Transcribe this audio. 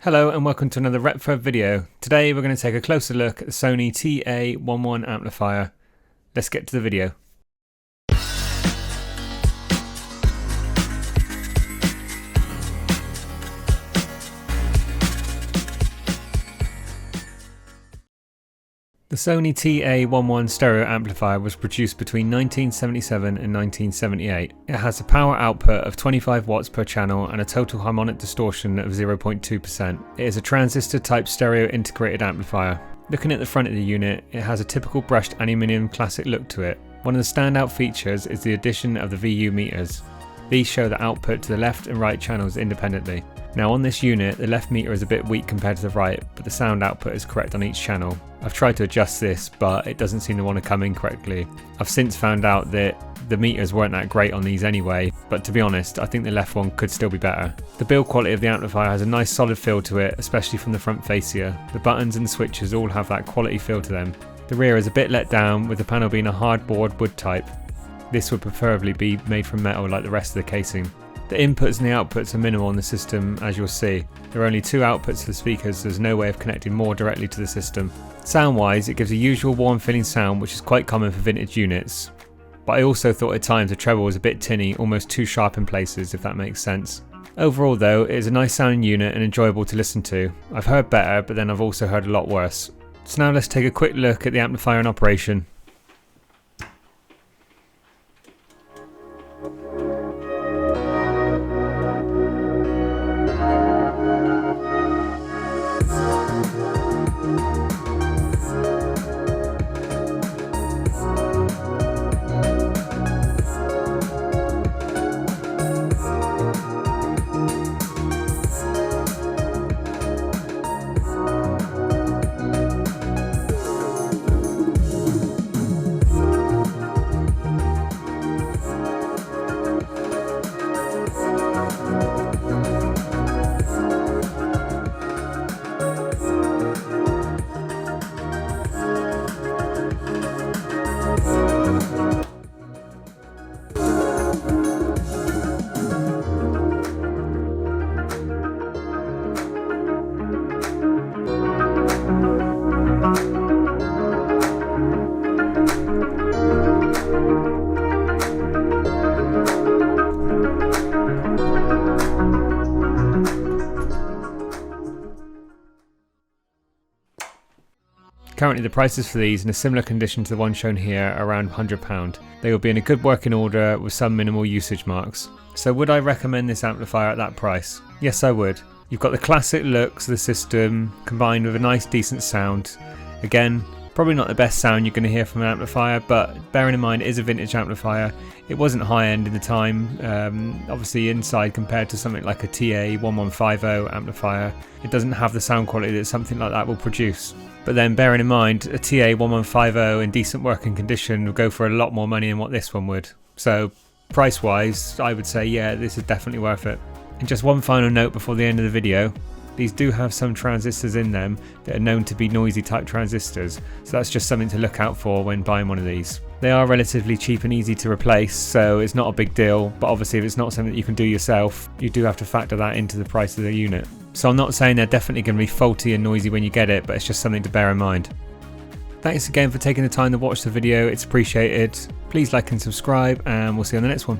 Hello and welcome to another Retfurb video. Today we're going to take a closer look at the Sony TA11 amplifier. Let's get to the video. The Sony TA11 stereo amplifier was produced between 1977 and 1978. It has a power output of 25 watts per channel and a total harmonic distortion of 0.2%. It is a transistor type stereo integrated amplifier. Looking at the front of the unit, it has a typical brushed aluminium classic look to it. One of the standout features is the addition of the VU meters. These show the output to the left and right channels independently. Now on this unit, the left meter is a bit weak compared to the right, but the sound output is correct on each channel. I've tried to adjust this, but it doesn't seem to want to come in correctly. I've since found out that the meters weren't that great on these anyway, but to be honest, I think the left one could still be better. The build quality of the amplifier has a nice solid feel to it, especially from the front fascia. The buttons and switches all have that quality feel to them. The rear is a bit let down, with the panel being a hardboard wood type. This would preferably be made from metal like the rest of the casing. The inputs and the outputs are minimal on the system, as you'll see. There are only two outputs for the speakers, so there's no way of connecting more directly to the system. Sound wise, it gives a usual warm feeling sound, which is quite common for vintage units. But I also thought at times the treble was a bit tinny, almost too sharp in places, if that makes sense. Overall though, it is a nice sounding unit and enjoyable to listen to. I've heard better, but then I've also heard a lot worse. So now let's take a quick look at the amplifier in operation. Currently the prices for these in a similar condition to the one shown here are around £100. They will be in a good working order with some minimal usage marks. So would I recommend this amplifier at that price? Yes, I would. You've got the classic looks of the system combined with a nice decent sound. Again, probably not the best sound you're going to hear from an amplifier, but bearing in mind it is a vintage amplifier, it wasn't high end in the time, obviously inside compared to something like a TA1150 amplifier, it doesn't have the sound quality that something like that will produce. But then bearing in mind a TA1150 in decent working condition will go for a lot more money than what this one would. So price wise, I would say yeah, this is definitely worth it. And just one final note before the end of the video. These do have some transistors in them that are known to be noisy type transistors, so that's just something to look out for when buying one of these. They are relatively cheap and easy to replace, so it's not a big deal, but obviously if it's not something that you can do yourself, you do have to factor that into the price of the unit. So I'm not saying they're definitely going to be faulty and noisy when you get it, but it's just something to bear in mind. Thanks again for taking the time to watch the video, it's appreciated. Please like and subscribe, and we'll see you on the next one.